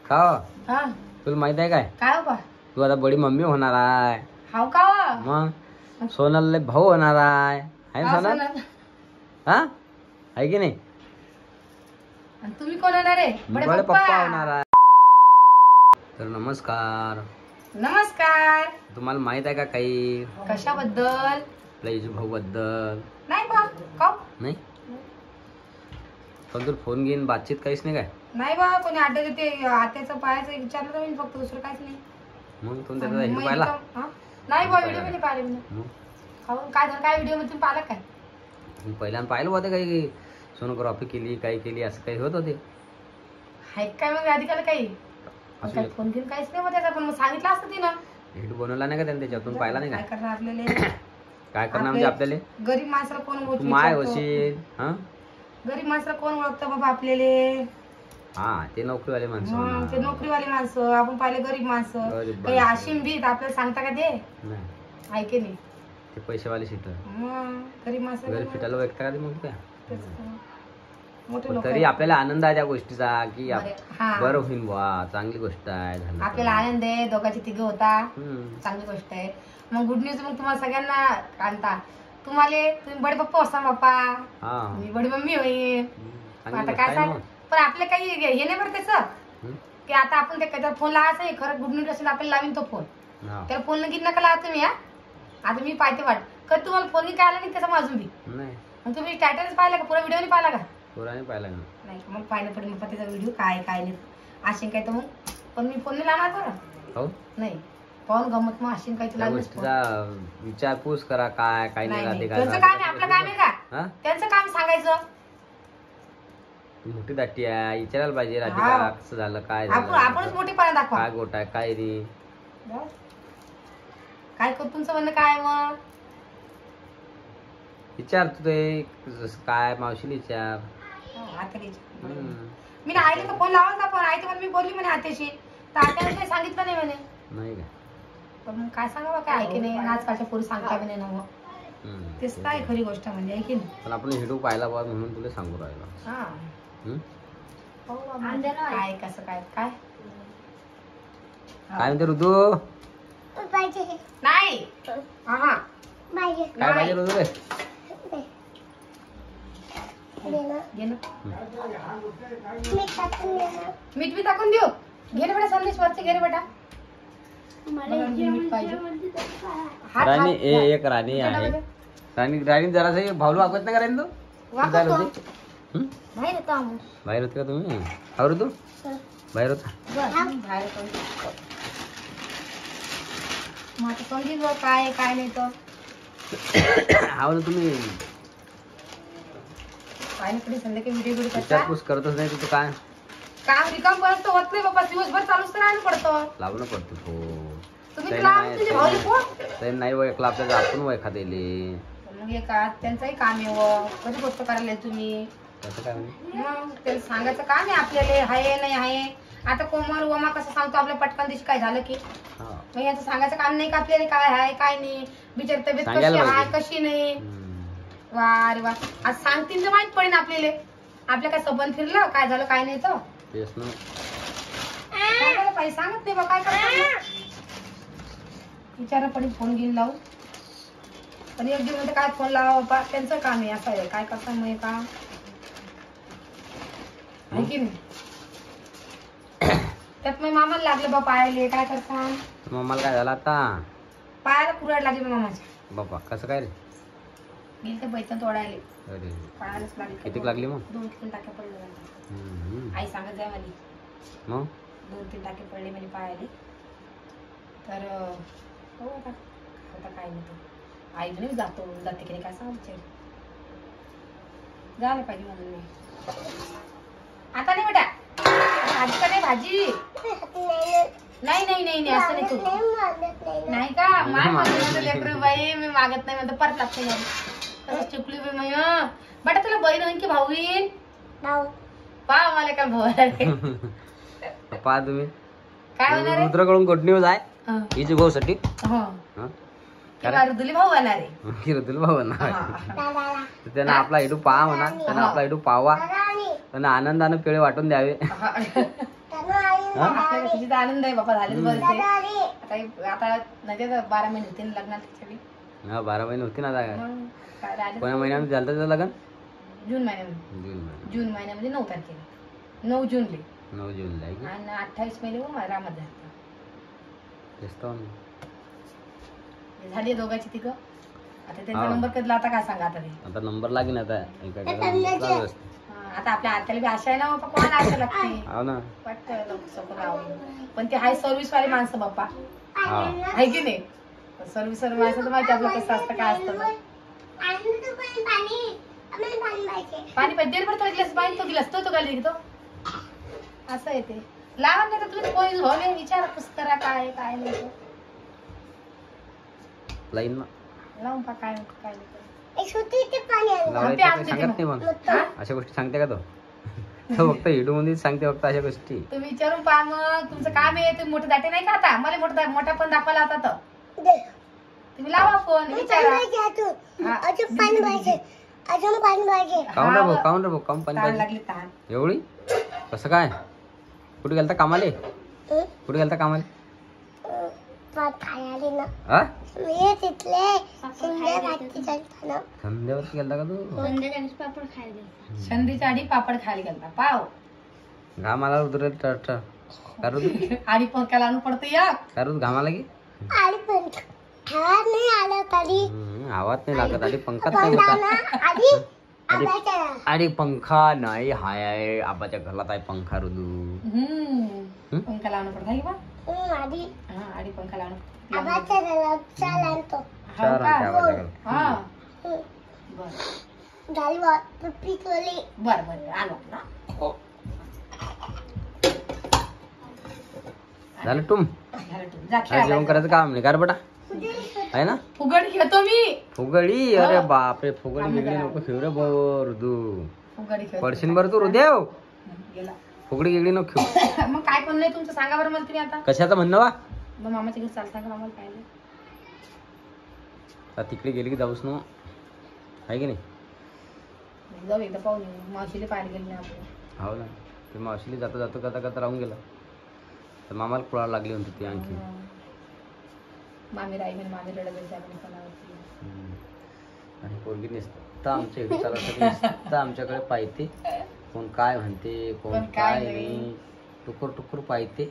का हा तुला माहित आहे काय काय बा तू आता बडी मम्मी होणार आहे. हाव का मग सोनलले भाऊ होणार आहे ना सोनल? हा आहे की नाही? तुम्ही कोण होणार आहे? बडे पप्पा होणार आहे. तर नमस्कार. नमस्कार. तुम्हाला माहित आहे का काही कशाबद्दल? आपल्या इजू भाऊ बद्दल? नाही बा का नाही पण तुला फोन घेऊन बातचीत काहीच नाही काय? नाही बा कोणी आठ देते आत्याचं पायाचं विचारलं तर मी फक्त दुसरं काहीच नाही. मग तुम्ही त्याचा हिरो पाहिला? नाही बा व्हिडिओ मध्ये पाहिले मी. काय झालं काय व्हिडिओ मध्ये पाहिला काय? पहिल्यांदा पाहिलं होतं काही सोनोग्राफी केली काही केली असं काही होत होते हाय काय मग अधिकाला काही फोन घेऊन काहीच नाही त्याचा पण मग सांगितलं असतं तिनं. व्हिडिओ बनवला नाही का त्याने त्याच्यातून पाहिला नाही काय का? करणार आपल्याला काय करणार म्हणजे आपल्याला गरीब माणसाला कोण तू ओळखतं माय विचारतो? होशील हा गरीब माणसाला कोण ओळखतं बाबा आपल्याला? हा ते नोकरीवाले माणसं मग ते होणार. नोकरीवाले माणसं आपण पाहिले गरीब माणसं गरीब काही माणसं. आशिम बीत आपल्याला सांगता का ते नाही ऐके नाही ते पैसेवाले सीटर मग गरीब माणसं घरी फिटायला व्यक्त का ते मग काय मोठे पण लोक तरी आपल्याला आनंद आहे त्या गोष्टीचा की हा बरं होईल बुवा चांगली गोष्ट आहे झालं तर. आपल्याला आनंद आहे दोघांची तिघं होता हम्म. चांगली गोष्ट आहे. मग गुड न्यूज मग तुम्हाला सगळ्यांना आणता तुम्हाला तुम्ही बडे पप्पा असा बाप्पा हा मी बडी मम्मी होईल. चांगली आता गोष्ट काय आहे सांग मग. पण आपलं काही हे नाही बरं त्याचं हम्म. की आता आपण त्याचा फोन लावायचा आहे खरं गुड न्यूज असेल आपल्याला लावीन तो फोन हा. त्याला फोन लगेच नका लावा तुम्ही हा आता मी पाहते वाट कधी तुम्हाला फोन काय आला नाही त्याचा अजून बी नाही मग तुम्ही टायटलच पाहिला का पुरा व्हिडिओ नाही पाहिला का? पुराने पाहिला ना नाही मग पाहिलं पडेल मग त्याचा व्हिडिओ काय काय नाही असेल काय तर मग पण मी फोन नाही लावणार बरं हो नाही पाहून गमत मग असेल काय त्या तुला गोष्टीचा विचारपूस करा काय काय नाही राहते काय त्यांचं काम आहे आपलं काम आहे का? हा त्यांचं काम सांगायचं ती मोठी दाटी आहे विचारायला पाहिजे हा. राधिका कसं झालं काय झालं आपणच मोठेपणा दाखवा काय गोट आहे काय रे काय कर तुमचं म्हणणं काय मग विचार तू ते जसं काय मावशीला विचार आता विचार. हम्म. मी ना आईला तर फोन लावायचा पण आई तर मला मी बोलली म्हणे आत्याशी तर आत्याने काही सांगितलं नाही म्हणे नाही का पण मग काय सांगावं काय ऐके नाही आजकालच्या पोरी सांगता बी नाही ना मग हम्म. तेच काय खरी गोष्ट म्हणजे ऐकी नाही पण आपण व्हिडिओ पाहिला बा म्हणून तुला सांगू राहिलो हा हम्म? हो बाबा. काय कसं काय काय काय म्हणते ऋतू नाही हा काय पाहिजे ऋतू रे घे ना मीठ बी टाकून देऊ घे ना बेटा संदेश वरचे घे रे बेटा मला मीठ पाहिजे हात राणी हात एक राणी आहे राणी जरासा भावलू वागत नाही करायला तू वागतो. बाहेर होती हम्म? बाहेर येतो आम्ही बाहेर होती का तुम्ही हा ऋतू बाहेर होता बाहेर येतो. मग आता समजेल बा काय आहे, काय नाही तर हा ना तुम्ही काय नाही पुढे संध्याकाळी व्हिडिओ करता विचारपूस करतच नाही तू काय काम रिकाम परत होत नाही बाबा दिवसभर चालूच तर राहायला पडतं लावणं पडतो तो तुम्ही काही तुला नाही, तुझे भाऊ कोण काही नाही वळखला आपल्याला आपण वळखा दिले मग हे का त्यांचंही काम आहे व कधी गोष्ट करायला तुम्ही त्याचं काय म्हणे मग त्याला सांगायचं काम आहे आपल्याला हाय नाही आहे आता कोमल वमा कसं सांगतो आपल्या पटकन दिवशी काय झालं की हा मग याचं सांगायचं काम नाही का आपल्याला काय आहे काय नाही बिचार तब्येत कशी सांगायला आहे पाहिजे. कशी नाही हम्म. वा रे वा आज सांगतील तर माहित पडेल आपल्याला आपल्या काय संबंध फिरलं काय झालं काय नाही तर तेच ना सांगायला पाहिजे सांगत नाही बा काय करणार विचारा पडेल फोन घेऊन लावू पण एक दिवस काय फोन लावा बाबा त्यांचं काम आहे असं आहे काय करता मग का आहे की नाही त्यात मग मामाला लागलं बा पायाले काय करता मग मला काय झालं आता पायाला कुराड लागली मग मामाच्या बाबा कसं काय रे गेली तर बैठन तोडायले अरे पायालाच लागली किती लागली मग 2-3 टाके पडले मला. हम्म. आई सांगत जाय मला मग 2-3 टाके पडले म्हणजे पायाले तर हो आता आता काय नाही तर आई घेऊन जाते की नाही काय सांग विचार झालं पाहिजे म्हणून मी आता नाही बेटा भाजी का नाही भाजी नाही नाही नाही नाही असं नाही तू नाही का माय म्हणतो लेकरं बाई मी मागत नाही म्हणतो परत लागते कसं चुकली बाई मग बेटा तुला बहीण होईन की भाऊ येईन पा मला काय भाऊ पहा तुम्ही काय होणार आहे रुद्राकडून गुड न्यूज आहे हं. हिची भाऊ साठी हं. किंवा ऋतुली भाऊ होणार आहे ऋतुल भाऊ ना हा. त्यानं आपला हेडू पहा म्हणा त्यानं आपला हेडू पाहावा त्यांना आनंदानं पेळे वाटून द्यावे हा. हा आपल्याला खुशीचा आनंद आहे बाबा. झाले बरं आता नाही 12 महिने होते ना लग्नात त्याच्यावेळी. हा 12 महिने होते ना आता. मग काय राहिले कोण्या महिन्यामध्ये झालं त्याचं लग्न? जून महिन्यामध्ये. जून महिन्यात. जून महिन्यामध्ये 9 तारखेला 9 जूनले 9 जूनला आहे की? आणि 28 महिने मग रामात झालं. तेच तर म्हणलं. झाली दोघांची तिघं. आता त्यांचा हा. नंबर कधी लावता काय सांगा आता ते. आता नंबर लागेल आता एका चालू असते. आता आपल्या आत्याला बी आशा आहे ना बाप्पा, कोणाला आशा लागते. हो ना. वाटतं लोक लावून. पण ते हाय सर्व्हिस वाले माणसं बाप्पा हा आहे की नाही. सर्व्हिस वाले माणसं तर माहिती आपलं कसं असतं काय असतं. पाणी पाहिजे दे बरं. गिलास पाणी तो गिलास तो गाली तो असं आहे ते. लावा नाही तर तुम्ही पोलीस भाऊ विचारा कुस करा काय काय नाही तो. लाईन लावून पा काय होतं, काय नाही. लावायचं काही सांगत नाही मग. अशा गोष्टी सांगते का तो? तो फक्त हिडू मध्ये सांगते फक्त अशा गोष्टी. तुम्ही विचारून पहा मग. तुमचं काम आहे. तुम्ही मोठे दाटे नाही खाता. मला मोठा पण दाखवायला आता तर तुम्ही लावा फोन विचारा. काऊन रे भाऊ काऊन पाणी ताण पाहिजे लागली ताण. एवढी? कसं काय? कुठे गेलता कामाले? कुठे गेलता कामाले? हा धंद्यावरती गेलता का तू? संधीच्या आधी पापड खायला गेलता पाव. घामाला उतरेल करू आधी पंख्याला आणून पडतं या करू घामाला की आवाज नाही लागत. आधी पंखाच नाही होता. अरे पंखा नाही हाय आहे आबाच्या घरात आहे पंखा रुदू. पंख्याला आणून पडतं बा. आधी पंखा लावून चार आमच्या आबाच्या घरात. हा बर बर आलो ना. झालं तुम जा आज जेवण खेळायला. करायचं काम नाही कर बेटा आहे ना. फुगडी खेळतो मी. फुगडी अरे बापरे फुगडी गिगडी नको खेळ रे रुदू. फुगडी खेळ पडशीन बरं तू हृदय. गेला. फुगडी गिगडी नको खेळ. मग काय पण नाही तुमचं सांगा बरं मला तुम्ही आता. कशाचं म्हणणं वा? मग मामाच्या घरी चालता का मामाला पाहिजे. आता तिकडे गेली की जाऊस ना आहे की नाही. जाऊ एकदा पाहून येऊ. मावशीला पाहायला गेली ना आपण. हो ना ते मावशीला जाता जाता करता करता राहून गेला तर मामाला कुळाला लागली होती ती आणखी. मामी राई म्हणे मामी रडत जायची आपण कोणावरती. आणि पोरगी नसतं तर आमच्या इकडे चालत तर आमच्याकडे पाहते कोण काय म्हणते कोण काय नाही. टुकुर टुकुर पाहते.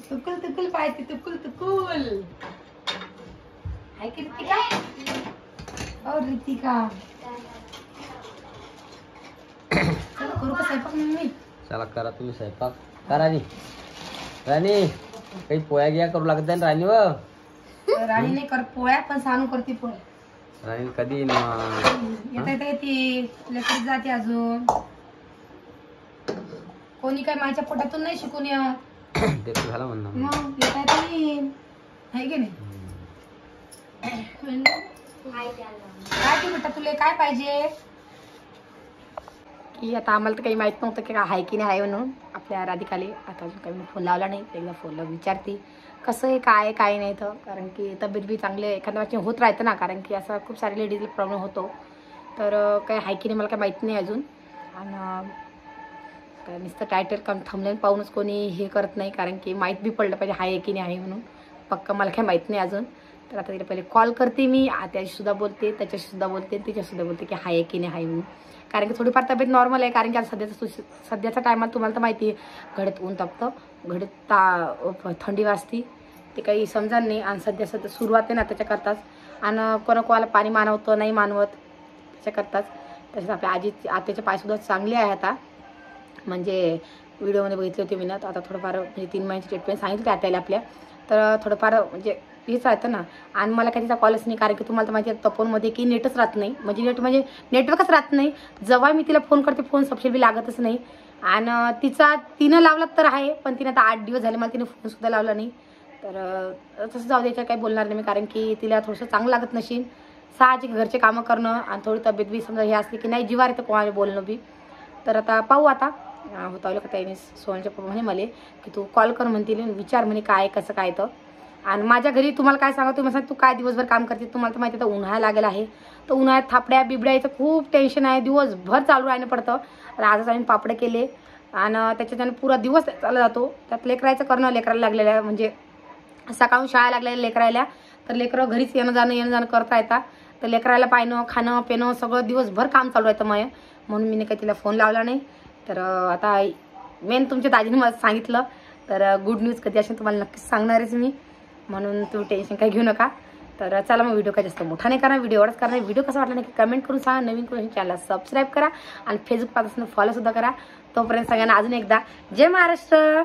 तुकुल तुकुल पाहते तुकुल तुकुल. आहे की रितिका. ओ रितिका चला करू का स्वयंपाक मी. चला करा तुम्ही स्वयंपाक करा. राणी राणी काही पोळ्या गिया करू लागत आहे ना राणी व. राणी नाही करत पोळ्या पण सानू करते पोळ्या. राणी कधी येईन मग? येता येते लेकरच जाते अजून. कोणी काय माझ्या पोटातून नाही शिकून येत. ते तर झालं म्हणणं. मग येता येता येईन आहे की नाही. काय की बेटा तुला काय पाहिजे की आता आम्हाला तर काही माहित नव्हतं की आहे की नाही आहे म्हणून. आपल्या राधिकाले आता अजून काही फोन लावला नाही. एकदा फोनला विचारते कसं आहे काय काय नाही तर. कारण की तब्येत बी चांगले एखाद्या वाचन होत राहतं ना. कारण की असं खूप सारे लेडीजला प्रॉब्लेम होतो. तर काय आहे की नाही मला काय माहीत नाही अजून. आणि काय नुसतं टायटल काम थंबनेल पाहूनच कोणी हे करत नाही. कारण की माहीत बी पडलं पाहिजे आहे की नाही आहे म्हणून. पक्का मला काय माहीत नाही अजून. तर आता तिला पहिले कॉल करते मी. त्याच्याशीसुद्धा बोलते त्याच्याशीसुद्धा बोलते तिच्यासुद्धा बोलते की आहे की नाही आहे म्हणून. कारण की थोडीफार तब्येत नॉर्मल आहे. कारण की आता सध्याच्या टायमाला तुम्हाला तर माहिती आहे घडत ऊन तापतं घडत थंडी वाजती ते काही समजा नाही. आणि सध्या सुरुवात आहे ना त्याच्याकरताच. आणि कोणाला पाणी मानवतं नाही मानवत त्याच्याकरताच. तसेच आपल्या आत्याचे पायसुद्धा चांगले आहे आता. म्हणजे व्हिडिओमध्ये बघितले होते मी ना. तर आता थोडंफार म्हणजे 3 महिन्याची ट्रीटमेंट सांगितली आत्याला आपल्या. तर थोडंफार म्हणजे हेच राहतं ना. आणि मला काही तिचा कॉलच नाही. कारण की तुम्हाला तर माहिती आहे तपोनमध्ये की नेटच राहत नाही. म्हणजे नेटवर्कच राहत नाही. जेव्हा मी तिला फोन करते फोन सबसिडी बी लागतच नाही. आणि तिनं लावला तर आहे पण तिनं आता 8 दिवस झाले मला तिने फोनसुद्धा लावला नाही. तर तसं जाऊ द्यायचं काही बोलणार नाही मी. कारण की तिला थोडंसं चांगलं लागत नशीन. साहजिक घरचे कामं करणं आणि थोडी तब्येत बी समजा हे असली की नाही जिवार येतं कोणाला बोलणं बी. तर आता पाहू आता होता का त्याने सोनच्या पप्पा म्हणे मला की तू कॉल कर म्हणतील विचार म्हणे काय कसं काय तर. आणि माझ्या घरी तुम्हाला काय सांगा तुम्ही सांग तू काय दिवसभर काम करते. तुम्हाला तर माहिती आहे तर उन्हाळा लागेल आहे. तर उन्हाळ्यात थापड्या बिबड्या याचं खूप टेन्शन आहे. दिवसभर चालू राहणं पडतं. आणि आजच आम्ही पापड केले आणि त्याच्यात पुरा दिवस चालला जातो. त्यात लेकरायचं करणं, लेकराला लागलेल्या म्हणजे सकाळून शाळा लागलेल्या लेकरायला, तर लेकरं घरीच येणं जाणं करता येतात. तर लेकरायला पाहणं, खाणं पिणं सगळं दिवसभर काम चालू राहतं मग, म्हणून मी काही तिला फोन लावला नाही. तर आता मेन तुमच्या दाजीने मला सांगितलं, तर गुड न्यूज कधी असेल तुम्हाला नक्कीच सांगणारच मी, म्हणून तुम्ही टेन्शन काही घेऊ नका. तर चला मग व्हिडिओ काय जास्त मोठा नाही करा, व्हिडिओ एवढंच करा. व्हिडिओ कसा वाटला नाही कमेंट करून सांगा. नवीन करून चॅनलला सबस्क्राईब करा आणि फेसबुक पासून फॉलो सुद्धा करा. तोपर्यंत सगळ्यांना अजून एकदा जय महाराष्ट्र.